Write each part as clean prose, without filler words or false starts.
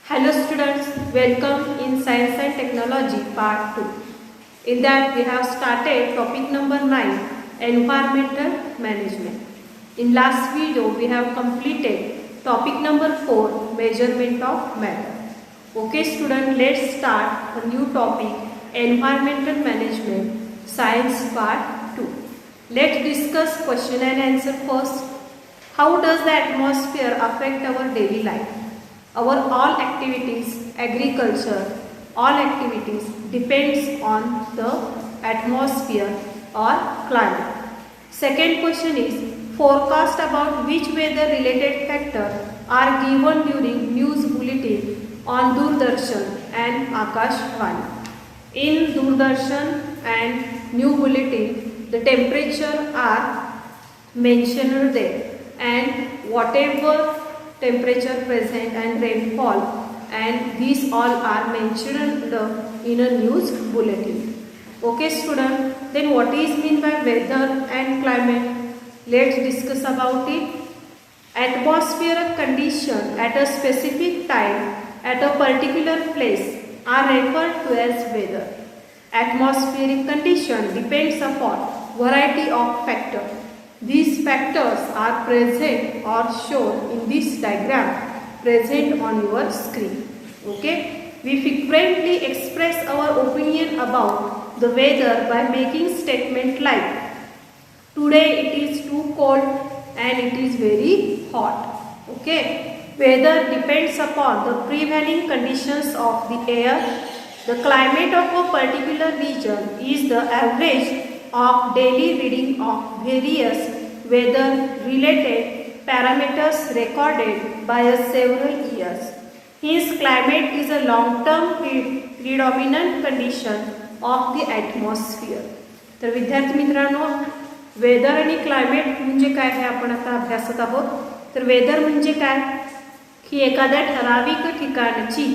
Hello students, welcome in Science and Technology part 2. In that we have started topic number 9, Environmental Management. In last video we have completed topic number 4, Measurement of Matter. Okay student, let's start a new topic, Environmental Management, Science part 2. Let's discuss question and answer first. How does the atmosphere affect our daily life? Our all activities, agriculture, all activities depends on the atmosphere or climate. Second question is, forecast about which weather related factors are given during news bulletin on Doordarshan and Akashvani. In Doordarshan and New Bulletin, the temperature are mentioned there, and whatever temperature present and rainfall, and these all are mentioned in a news bulletin. Okay student, then what is mean by weather and climate? Let's discuss about it. Atmospheric condition at a specific time at a particular place are referred to as weather. Atmospheric condition depends upon variety of factors. These factors are present or shown in this diagram present on your screen. Okay, we frequently express our opinion about the weather by making statement like, today it is too cold and it is very hot. Okay, weather depends upon the prevailing conditions of the air. The climate of a particular region is the average of daily reading of various weather related parameters recorded by several years. Hence, climate is a long term predominant condition of the atmosphere. तर विद्यार्थी मित्रांनो, weather आणि climate म्हणजे काय हे आपण आता अभ्यासत आहोत. तर वेदर म्हणजे काय की एखाद्या ठराविक ठिकाणची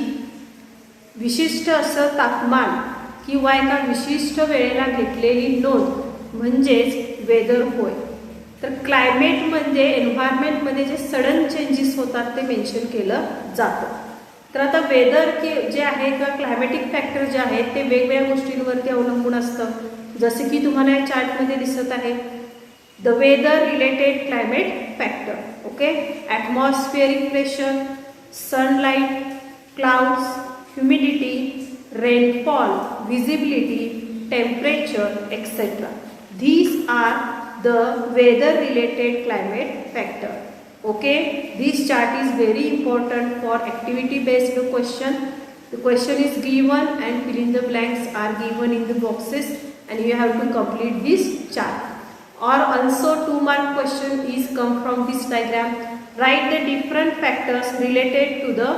विशिष्ट असं तापमान किंवा एका विशिष्ट वेळेला घेतलेली नोंद म्हणजेच वेदर होय. तर क्लायमेट म्हणजे एन्व्हायरमेंटमध्ये जे सडन चेंजेस होतात ते मेन्शन केलं जातं. तर आता वेदर जे आहे किंवा क्लायमॅटिक फॅक्टर जे आहेत ते वेगवेगळ्या गोष्टींवरती अवलंबून असतं. जसे की तुम्हाला या चार्टमध्ये दिसत आहे, the weather related climate factor. Okay, atmospheric pressure, sunlight, clouds, humidity, rainfall, visibility, temperature, etc. These are the weather related climate factor. Okay, this chart is very important for activity based question. The question is given and fill in the blanks are given in the boxes and you have to complete this chart. Or also 2 mark question is come from this diagram. Write the different factors related to the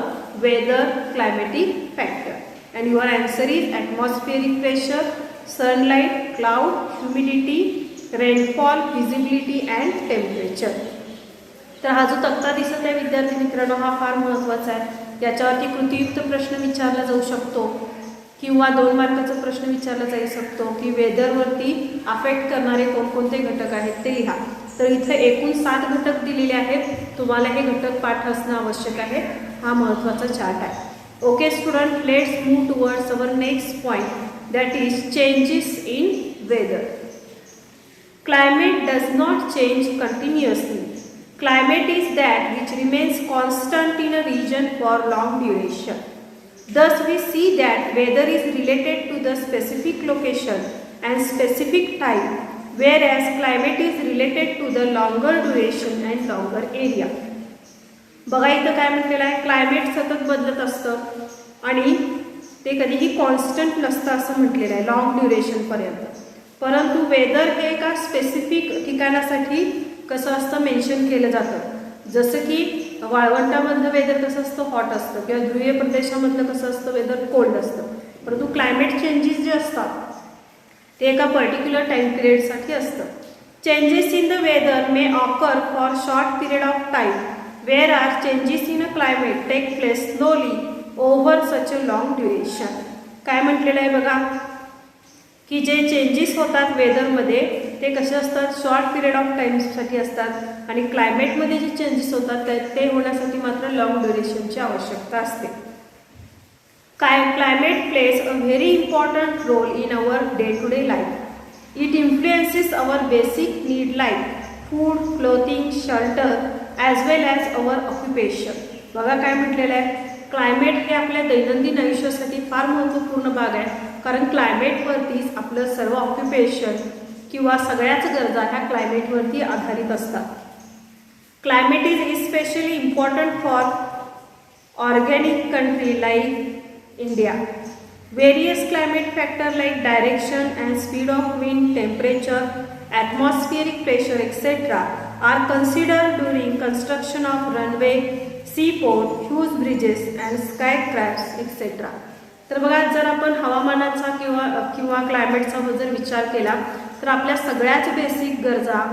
weather climatic factor. And your answer is atmospheric pressure, sunlight, cloud, humidity, rainfall, visibility and temperature. तर हा जो तक्ता दिसत आहे विद्यार्थी मित्रांनो, हा फार महत्त्वाचा आहे. याच्यावरती कृतीयुक्त प्रश्न विचारला जाऊ शकतो किंवा 2 मार्काचा प्रश्न विचारला जाऊ शकतो की वेदरवरती अफेक्ट करणारे कोणकोणते घटक आहेत ते लिहा. तर इथे एकूण 7 घटक दिलेले आहेत. तुम्हाला हे घटक पाठ असणं आवश्यक आहे. हा महत्त्वाचा चार्ट आहे. Okay student, let's move towards our next point, that is changes in weather. Climate does not change continuously. Climate is that which remains constant in a region for long duration. Thus we see that weather is related to the specific location and specific time, whereas climate is related to the longer duration and longer area. बघा इथं काय म्हटलेलं आहे, climate सतत बदलत असतं आणि ते कधीही कॉन्स्टंट नसतं असं म्हटलेलं आहे लॉंग ड्युरेशनपर्यंत. परंतु वेदर हे एका स्पेसिफिक ठिकाणासाठी कसं असतं मेन्शन केलं जातं. जसं की वाळवंटामधलं वेदर कसं असतं, हॉट असतं, किंवा ध्रुवीय प्रदेशामधलं कसं असतं वेदर कोल्ड असतं. परंतु क्लायमेट चेंजेस जे असतात ते एका पर्टिक्युलर टाईम पिरियडसाठी असतं. Changes in the weather may occur for short period of time, whereas changes in a climate take place slowly over such a long duration. काय म्हटलेलं आहे बघा की जे चेंजेस होतात वेदरमध्ये ते कसे असतात, शॉर्ट पिरियड ऑफ टाईमसाठी असतात आणि क्लायमेटमध्ये जे चेंजेस होतात ते होण्यासाठी मात्र लॉंग ड्युरेशनची आवश्यकता असते. Climate plays a very important role in our day-to-day life. It influences our basic need like food, clothing, shelter as well as our occupation. बघा काय म्हटलेलं आहे, क्लायमेट हे आपल्या दैनंदिन आयुष्यासाठी फार महत्त्वपूर्ण भाग आहे, कारण क्लायमेटवरतीच आपलं सर्व ऑक्युपेशन किंवा सगळ्याच गरजा ह्या क्लायमेटवरती आधारित असतात. Climate is especially important for organic country like India. Various climate factors like direction and speed of wind, temperature, atmospheric pressure, etc. are considered during construction of runway, seaport, huge bridges and skyscrapers, etc. तर बघा, जर आपण हवामानाचा किंवा क्लायमेटचा जर विचार केला तर आपल्या सगळ्याच बेसिक गरजा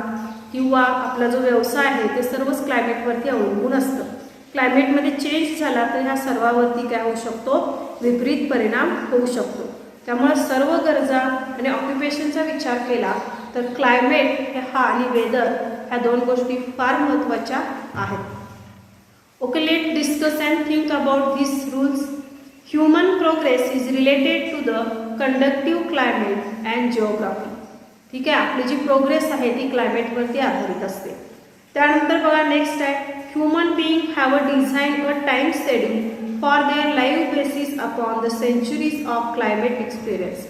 किंवा आपला जो व्यवसाय आहे ते सर्वच क्लायमेटवरती अवलंबून असतं. क्लायमेटमध्ये चेंज झाला तर ह्या सर्वावरती काय होऊ शकतो, विपरीत परिणाम होऊ शकतो. त्यामुळे सर्व गरजा आणि ऑक्युपेशनचा विचार केला तर क्लायमेट हे हा आणि वेदर ह्या दोन गोष्टी फार महत्त्वाच्या आहेत. Okay, let discuss and think about this rules. Human progress is related to the conductive climate and geography. ठीक आहे, आपली जी प्रोग्रेस आहे ती क्लायमेटवरती आधारित असते. त्यानंतर बघा नेक्स्ट आहे, human being have a design a time schedule for their life basis upon the centuries of climate experience.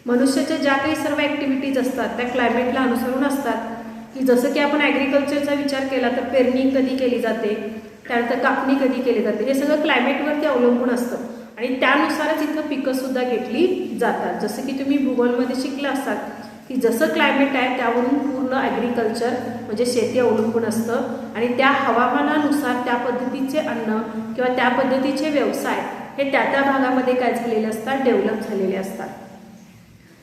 मनुष्याच्या ज्या काही सर्व ॲक्टिव्हिटीज असतात त्या क्लायमेटला अनुसरून असतात. की जसं की आपण ॲग्रिकल्चरचा विचार केला तर पेरणी कधी केली जाते, त्यानंतर कापणी कधी केली जाते, हे सगळं क्लायमेटवरती अवलंबून असतं आणि त्यानुसारच इथं पिकंसुद्धा घेतली जातात. जसं की तुम्ही भूगोलमध्ये शिकला असाल की जसं क्लायमेट आहे त्यावरून पूर्ण ॲग्रिकल्चर म्हणजे शेती अवलंबून असतं आणि त्या हवामानानुसार त्या पद्धतीचे अन्न किंवा त्या पद्धतीचे व्यवसाय हे त्या त्या भागामध्ये काय झालेले असतात, डेव्हलप झालेले असतात.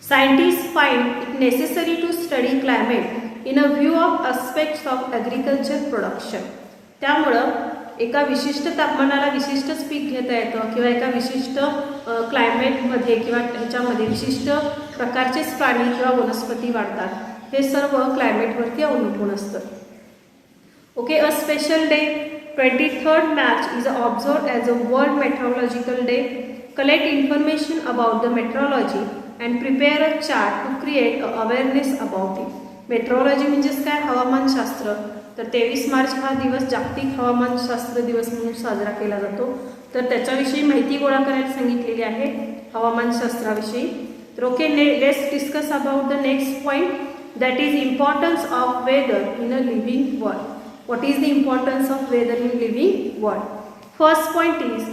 Scientist find it necessary to study climate in a view of aspects of agriculture production. त्यामुळं एका विशिष्ट तापमानाला विशिष्टच पीक घेता येतं किंवा एका विशिष्ट क्लायमेटमध्ये किंवा ह्याच्यामध्ये विशिष्ट प्रकारचेच प्राणी किंवा वनस्पती वाढतात, हे सर्व क्लायमेटवरती अवलंबून असतं. Okay, a special day 23rd March is observed as a World Meteorological Day. Collect information about the meteorology and prepare a chart to create awareness about it. Metrology म्हणजेच काय, हवामानशास्त्र. तर 23 मार्च हा दिवस जागतिक हवामानशास्त्र दिवस म्हणून साजरा केला जातो. तर त्याच्याविषयी माहिती गोळा करायला सांगितलेली आहे हवामानशास्त्राविषयी. तर okay, let's discuss about the next point, that is importance of weather in a living world. What is the importance of weather in living world? First point is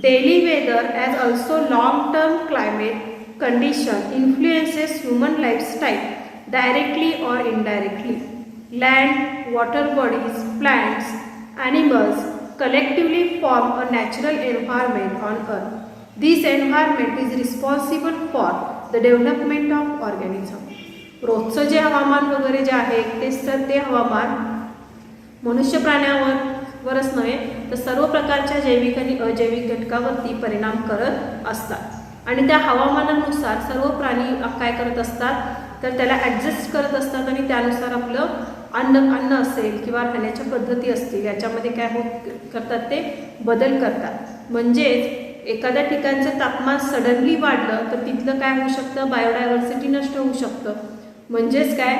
daily weather as also long-term climate condition influences human lifestyle directly or indirectly. Land, water bodies, plants, animals collectively form a natural environment on earth. This environment is responsible for the development of organism. रोजचं जे हवामान वगैरे जे आहे ते हवामान मनुष्य प्राण्यावरच नव्हे तर सर्व प्रकारच्या जैविक आणि अजैविक घटकावरती परिणाम करत असतात आणि त्या हवामानानुसार सर्व प्राणी काय करत असतात तर त्याला ॲडजस्ट करत असतात आणि त्यानुसार आपलं अन्न असेल किंवा राहण्याच्या पद्धती असतील याच्यामध्ये काय करतात ते बदल करतात. म्हणजेच एखाद्या ठिकाणचं तापमान सडनली वाढलं तर तिथलं काय होऊ शकतं, बायोडायव्हर्सिटी नष्ट होऊ शकतं. म्हणजेच काय,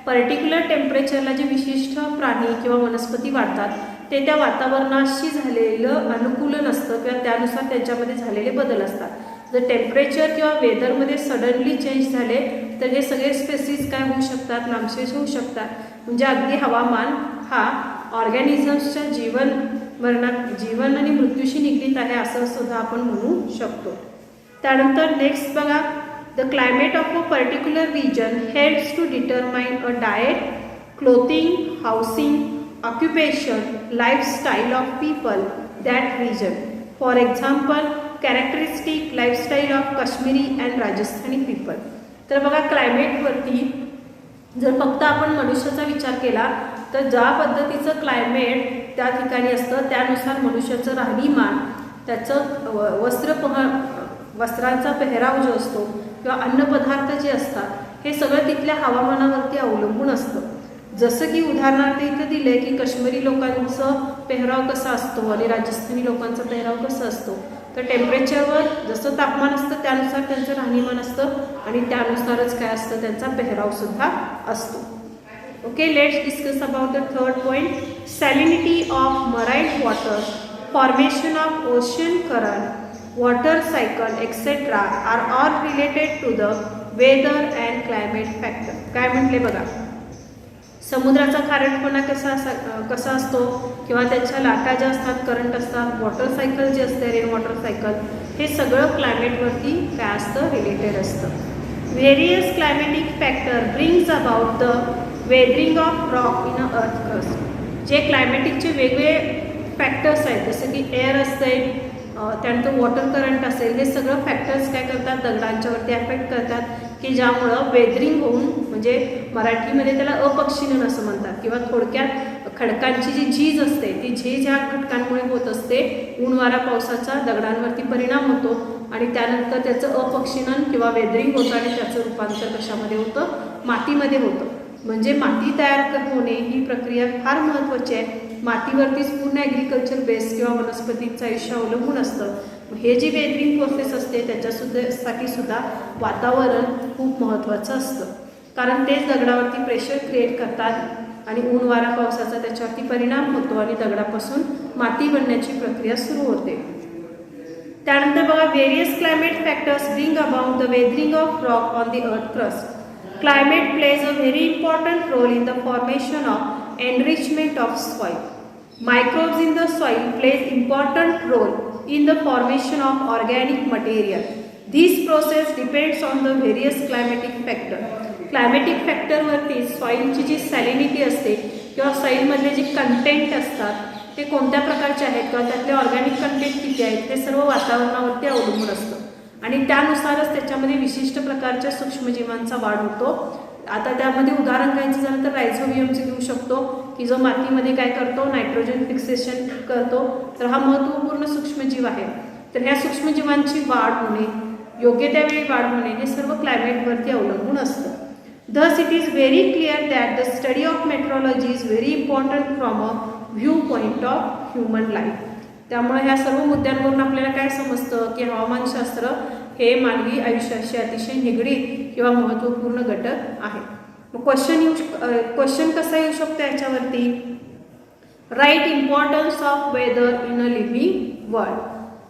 पर्टिक्युलर टेम्परेचरला जे विशिष्ट प्राणी किंवा वनस्पती वाढतात ते त्या वातावरणाशी झालेलं अनुकूलन असतं किंवा त्यानुसार त्यांच्यामध्ये झालेले बदल असतात. जर टेम्परेचर किंवा वेदरमध्ये सडनली चेंज झाले तर हे सगळे स्पेसिस काय होऊ शकतात, नामशेष होऊ शकतात. म्हणजे अगदी हवामान हा ऑर्गॅनिझम्सच्या जीवन आणि मृत्यूशी निगडीत आहे असं सुद्धा आपण म्हणू शकतो. त्यानंतर नेक्स्ट बघा, the climate of a particular region helps to determine a diet, clothing, housing, occupation, lifestyle of people that region. For example, characteristic lifestyle of Kashmiri and Rajasthani people. तर बघा, क्लायमेटवरती जर फक्त आपण मनुष्याचा विचार केला तर ज्या पद्धतीचं क्लायमेट त्या ठिकाणी असतं त्यानुसार मनुष्याचं राहणीमान, त्याचं वस्त्रांचा पेहराव जो असतो किंवा अन्नपदार्थ जे असतात हे सगळं तिथल्या हवामानावरती अवलंबून असतं. जसं की उदाहरणार्थ इथं दिलं आहे की काश्मीरी लोकांचं पेहराव कसा असतो आणि राजस्थानी लोकांचा पेहराव कसा असतो. तर टेम्परेचरवर जसं तापमान असतं त्यानुसार त्यांचं राहणीमान असतं आणि त्यानुसारच काय असतं त्यांचा पेहरावसुद्धा असतो. Okay, let's discuss about the third point. Salinity of marine water, formation of ocean current, water cycle etcetera are all related to the weather and climate factor. काय म्हटले बघा, समुद्राचा खारटपणा कसा असतो किंवा त्याच्या लाटा ज्या असतात, करंट असतात, वॉटर सायकल जी असते, रेन वॉटर सायकल, हे सगळं क्लायमेटवरती काय असतं, रिलेटेड असतं. Various climatic factor brings about the weathering of rock in a earth crust. जे क्लायमेटिकचे वेगवेगळे फॅक्टर्स आहेत, जसं की एअर असते, त्यानंतर वॉटर करंट असेल, हे सगळं फॅक्टर्स काय करतात, दगडांच्यावरती अफेक्ट करतात की ज्यामुळं वेदरिंग होऊन, म्हणजे मराठीमध्ये त्याला अपक्षीणन असं म्हणतात, किंवा थोडक्यात खडकांची जी झीज असते ती झीज ह्या घटकांमुळे होत असते. ऊन वारा पावसाचा दगडांवरती परिणाम होतो आणि त्यानंतर त्याचं अपक्षीणन किंवा वेदरिंग होतं आणि त्याचं रूपांतर कशामध्ये होतं, मातीमध्ये होतं. म्हणजे माती तयार होणे ही प्रक्रिया फार महत्त्वाची आहे. मातीवरतीच पूर्ण ॲग्रिकल्चर बेस किंवा वनस्पतींचं आयुष्य अवलंबून असतं. हे जी वेदरिंग प्रोसेस असते त्याच्यासाठी सुद्धा वातावरण खूप महत्त्वाचं असतं, कारण तेच दगडावरती प्रेशर क्रिएट करतात आणि ऊन वारा पावसाचा त्याच्यावरती परिणाम होतो आणि दगडापासून माती बनण्याची प्रक्रिया सुरू होते. त्यानंतर बघा, various climate factors bring about the weathering of rock on the earth crust. Climate plays a very important role in the formation of enrichment of soil. Microbes in the soil plays important role in the formation of organic material. This process depends on the various climatic factor. Climatic factor वरती सॉइलची जी सॅलिनिटी असते किंवा सॉइलमधले जे content असतात ते कोणत्या प्रकारचे आहेत किंवा त्यातले ऑर्गॅनिक कंटेंट किती आहेत ते सर्व वातावरणावरती अवलंबून असतं आणि त्यानुसारच त्याच्यामध्ये विशिष्ट प्रकारच्या सूक्ष्मजीवांचा वाढ होतो. आता त्यामध्ये उदाहरण घ्यायचं झालं तर रायझोबियमचे घेऊ शकतो की जो मातीमध्ये काय करतो, नायट्रोजन फिक्सेशन करतो. तर हा महत्त्वपूर्ण सूक्ष्मजीव आहे. तर ह्या सूक्ष्मजीवांची वाढ होणे, योग्य त्यावेळी वाढ होणे हे सर्व क्लायमेटवरती अवलंबून असतं. Thus it is very clear that the study of meteorology is very important from a viewpoint of human life. त्यामुळे ह्या सर्व मुद्द्यांवरून आपल्याला काय समजतं की हवामानशास्त्र हे मानवी आयुष्याशी अतिशय निगडीत किंवा महत्त्वपूर्ण घटक आहे. क्वेश्चन कसा येऊ शकतो याच्यावरती, right importance of weather in a living world,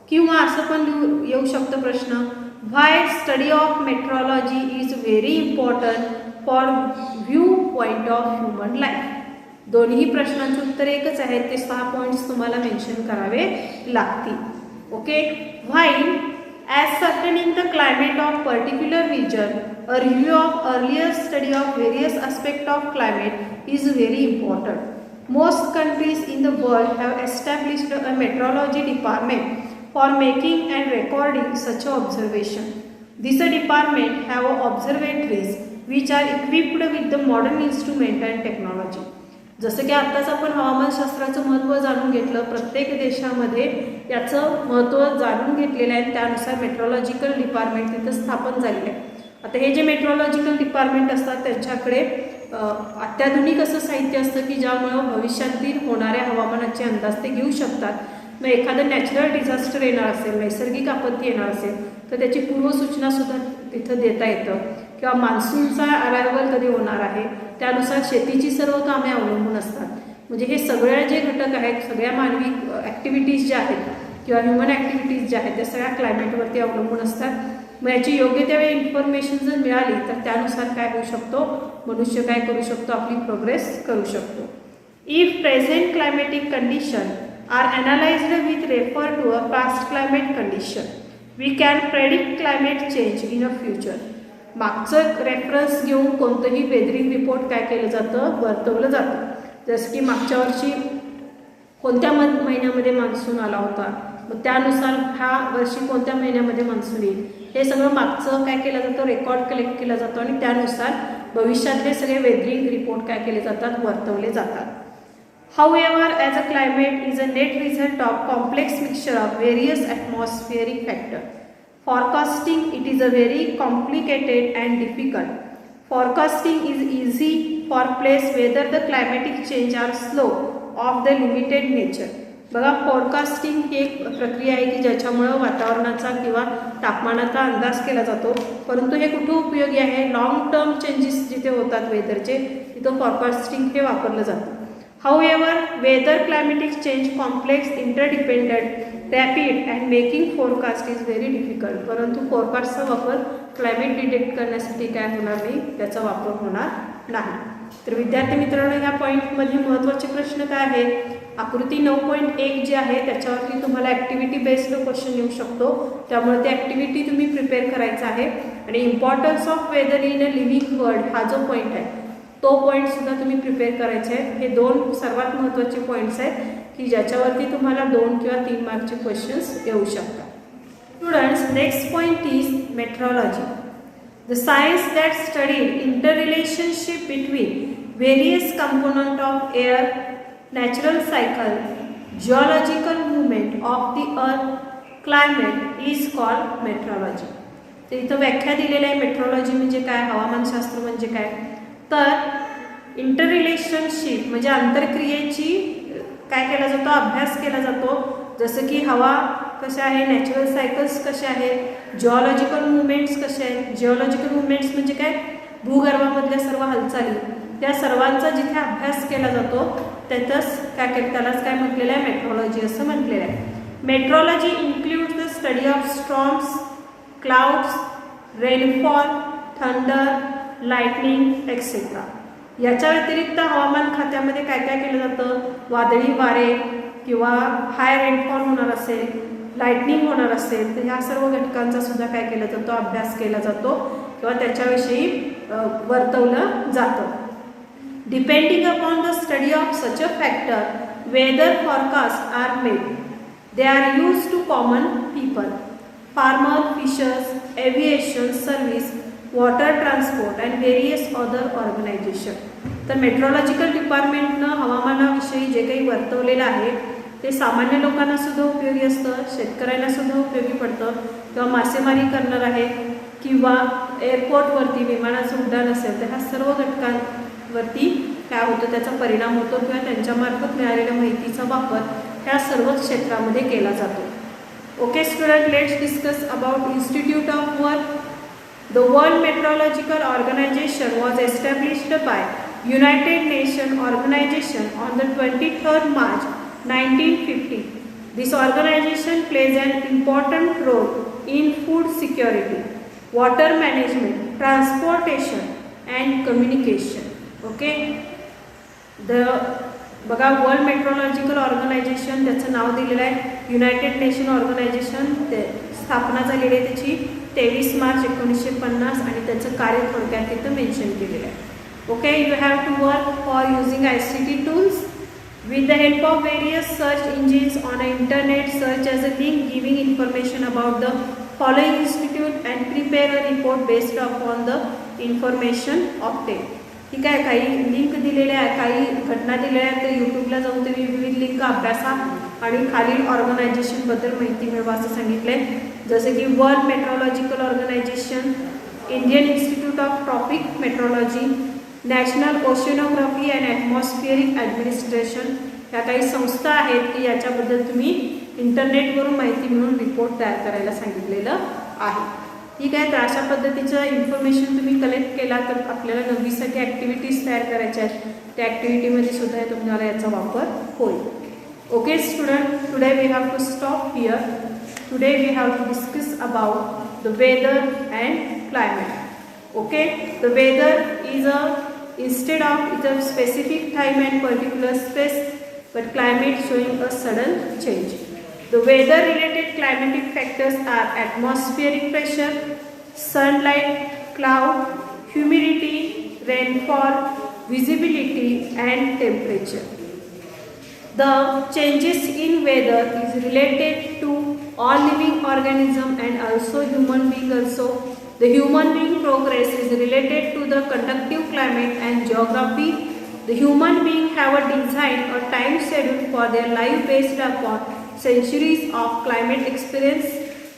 किंवा असं पण येऊ शकतं प्रश्न, why study of meteorology is very important for view point of human life. दोन्ही प्रश्नांचे उत्तर एकच आहेत, ते 6 पॉईंट्स तुम्हाला मेन्शन करावे लागतील. Okay, while ascertain in the climate of particular region a review of earlier study of various aspect of climate is very important. Most countries in the world have established a meteorology department for making and recording such a observation. This department have observatories which are equipped with the modern instrument and technology. जसं की आत्ताच आपण हवामानशास्त्राचं महत्त्व जाणून घेतलं, प्रत्येक देशामध्ये याचं महत्त्व जाणून घेतलेलं आहे, त्यानुसार मेट्रोलॉजिकल डिपार्टमेंट तिथं स्थापन झालेलं आहे. आता हे जे मेट्रोलॉजिकल डिपार्टमेंट असतात त्यांच्याकडे अत्याधुनिक असं साहित्य असतं की ज्यामुळं भविष्यातील होणाऱ्या हवामानाचे अंदाज ते घेऊ शकतात. मग एखादं नॅचरल डिझास्टर येणार असेल, नैसर्गिक आपत्ती येणार असेल तर त्याची पूर्वसूचनासुद्धा तिथं देता येतं, किंवा मान्सूनचा अरायवल कधी होणार आहे त्यानुसार शेतीची सर्व कामे अवलंबून असतात. म्हणजे हे सगळे जे घटक आहेत, सगळ्या मानवी ॲक्टिव्हिटीज ज्या आहेत किंवा ह्युमन ॲक्टिव्हिटीज ज्या आहेत त्या सगळ्या क्लायमेटवरती अवलंबून असतात. मग याची योग्य त्यावेळी इन्फॉर्मेशन जर मिळाली तर त्यानुसार काय होऊ शकतो, मनुष्य काय करू शकतो, आपली प्रोग्रेस करू शकतो. If present climatic condition are analyzed with refer to a past climate condition, we can predict climate change in a future. मागचं रेफरन्स घेऊन कोणतंही वेदरिंग रिपोर्ट काय केलं जातं, वर्तवलं जातं. जसं की मागच्या वर्षी कोणत्या महिन्यामध्ये मान्सून आला होता, मग त्यानुसार ह्या वर्षी कोणत्या महिन्यामध्ये मान्सून येईल, हे सगळं मागचं काय केलं जातं, रेकॉर्ड कलेक्ट केला जातो आणि त्यानुसार भविष्यातले सगळे वेदरिंग रिपोर्ट काय केले जातात, वर्तवले जातात. However, as a climate is a net result of complex mixture of various atmospheric factors. Forecasting it is a very complicated and difficult. Forecasting is easy for place whether the climatic change are slow of the limited nature. बघा, forecasting ही एक प्रक्रिया आहे की ज्याच्यामुळं वातावरणाचा किंवा तापमानाचा अंदाज केला जातो. परंतु हे कुठे उपयोगी आहे? लॉंग टर्म चेंजेस जिथे होतात वेदरचे तिथं फोरकास्टिंग हे वापरलं जातं. However weather climatic change complex, interdependent, rapid and making forecast is very difficult. परंतु फोरकास्टचा वापर क्लायमेट डिटेक्ट करण्यासाठी काय होणार नाही, त्याचा वापर होणार नाही. तर विद्यार्थी मित्रांनो, ह्या पॉईंटमध्ये महत्त्वाचे प्रश्न काय आहे? आकृती 9.1 जी आहे त्याच्यावरती तुम्हाला ॲक्टिव्हिटी बेस्ड क्वेश्चन येऊ शकतो. त्यामुळे ती ॲक्टिव्हिटी तुम्ही प्रिपेअर करायचा आहे. आणि importance of weather in a living world हा जो पॉईंट आहे तो पॉईंटसुद्धा तुम्ही प्रिपेअर करायचे आहेत. हे दोन सर्वात महत्त्वाचे पॉईंट्स आहेत की ज्याच्यावरती तुम्हाला 2 किंवा 3 मार्कचे क्वेश्चन्स येऊ शकतात. Students, next point is metrology. The science that studied interrelationship between various components of air, natural cycle, geological movement of the earth, climate is called meteorology. तर इथं व्याख्या दिलेली आहे. मेट्रोलॉजी म्हणजे काय, हवामानशास्त्र म्हणजे काय. तर इंटररिलेशनशिप म्हणजे आंतरक्रियेची काय केला जातो, अभ्यास केला जातो. जसं की हवा कशा आहे, नॅचरल सायकल्स कशा आहेत, जिओलॉजिकल मुवमेंट्स कसे आहेत. जिओलॉजिकल मुवमेंट्स म्हणजे काय, भूगर्भामधल्या सर्व हालचाली, त्या सर्वांचा जिथे अभ्यास केला जातो त्यातच त्यालाच काय म्हटलेलं आहे, मेट्रोलॉजी असं म्हटलेलं आहे. Metrology includes the study of storms, clouds, rainfall, thunder, lightning etcetera. याच्या व्यतिरिक्त हवामान खात्यामध्ये काय काय केलं जातं, वादळी वारे किंवा हाय रेनफॉल होणार असेल, लाइटनिंग होणार असेल, तर ह्या सर्व घटकांचा सुद्धा काय केला जातो, अभ्यास केला जातो किंवा त्याच्याविषयी वर्तवलं जातं. Depending upon the study of such a factor weather forecast are made. They are use to common people, farmer, fishers, aviation service, water transport and various other organisation. तर मेट्रोलॉजिकल डिपार्टमेंटनं हवामानाविषयी जे काही वर्तवलेलं आहे ते सामान्य लोकांना सुद्धा उपयोगी असतं, शेतकऱ्यांना सुद्धा उपयोगी पडतं, किंवा मासेमारी करणार आहे किंवा एअरपोर्टवरती विमानाचं उड्डाण असेल तर ह्या सर्व घटकांवरती काय होतं, त्याचा परिणाम होतो किंवा त्यांच्यामार्फत मिळालेल्या माहितीचा वापर ह्या सर्वच क्षेत्रामध्ये केला जातो. Okay student, let's discuss about institute of work. The World Meteorological Organization was established by United Nations Organization on the 23rd March 1950. This organization plays an important role in food security, water management, transportation and communication. Okay? बघा, world meteorological organisation त्याचं नाव दिलेलं आहे United nation organisation. ते स्थापना झालेली आहे त्याची 23 मार्च 1950 आणि त्याचं कार्य थोडक्यात तिथं मेन्शन केलेलं आहे. Okay, you have to work for using ICT tools with the help of various search engines on the internet. Search as a link giving information about the following institute and prepare a report based upon the information obtained. ठीक आहे, काही link दिलेल्या आहे, काही घटना दिलेल्या आहेत, तर यूट्यूबला जाऊन तुम्ही विविध लिंक अभ्यासा आणि खालील ऑर्गनायझेशनबद्दल माहिती मिळवा असं सांगितलंय. जसं की world meteorological organisation, Indian institute of tropic meteorology, national oceanography and atmospheric administration. ह्या काही संस्था आहेत की याच्याबद्दल तुम्ही इंटरनेटवरून माहिती मिळून रिपोर्ट तयार करायला सांगितलेलं आहे. ठीक आहे, तर अशा पद्धतीचं इन्फॉर्मेशन तुम्ही कलेक्ट केला तर आपल्याला 9वीसाठी ॲक्टिव्हिटीज तयार करायच्या आहेत. त्या ॲक्टिव्हिटीमध्ये सुद्धा तुम्हाला याचा वापर होईल. Okay student, today we have to stop here. Today we have to discuss about the weather and climate. Okay, the weather is instead of it's a specific time and particular space, but climate showing a sudden change. The weather related climatic factors are atmospheric pressure, sunlight, cloud, humidity, rainfall, visibility and temperature. The changes in weather is related to all living organism and also human being also. The human being progress is related to the conductive climate and geography. The human being have a designed a time schedule for their life based upon centuries of climate experience.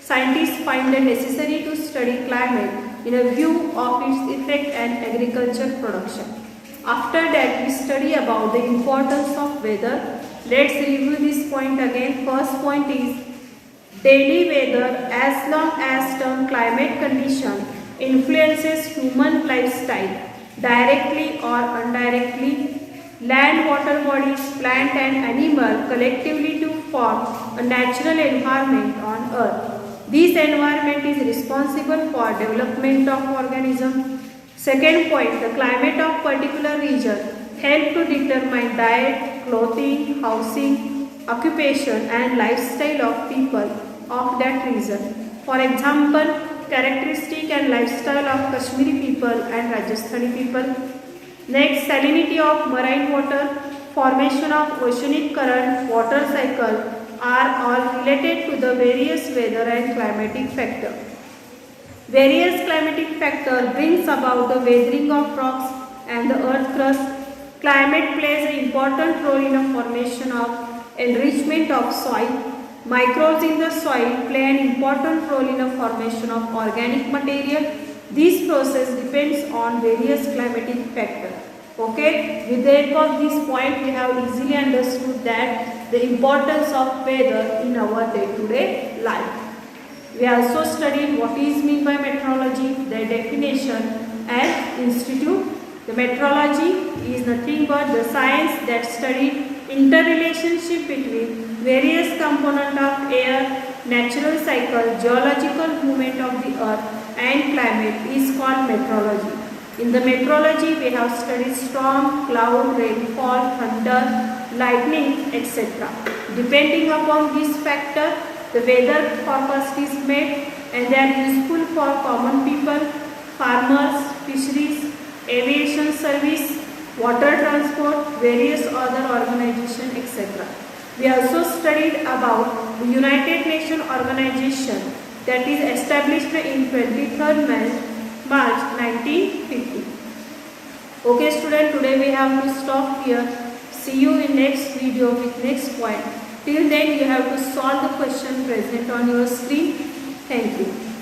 Scientists find it necessary to study climate in a view of its effect and agriculture production. After that, we study about the importance of weather. Let's review this point again. First point is daily weather. As long as term climate condition influences human lifestyle directly or indirectly, land, water bodies, plant and animal collectively to form a natural environment on earth. This environment is responsible for development of organism. Second point, the climate of particular region help to determine diet, clothing, housing, occupation and lifestyle of people of that region. For example, characteristic and lifestyle of Kashmiri people and Rajasthani people. Next, salinity of marine water, formation of oceanic current, water cycle are all related to the various weather and climatic factors. Various climatic factors brings about the weathering of rocks and the earth crust. Climate plays an important role in the formation of enrichment of soil. Microbes in the soil play an important role in the formation of organic material. This process depends on various climatic factors. Okay, with the help of this point we have easily understood that the importance of weather in our day-to-day life. We also studied what is meant by meteorology, their definition and institute. The meteorology is nothing but the science that studies interrelationship between various components of air, natural cycle, geological movement of the earth and climate is called meteorology. In the meteorology, we have studied storm, cloud, rainfall, thunder, lightning, etc. Depending upon this factor, the weather forecast is made and they are useful for common people, farmers, fisheries, aviation service, water transport, various other organizations, etc. We also studied about the United Nations organization that is established in 23rd March 1950. Okay student, today we have to stop here. See you in next video with next point. Till then you have to solve the question present on your screen. Thank you.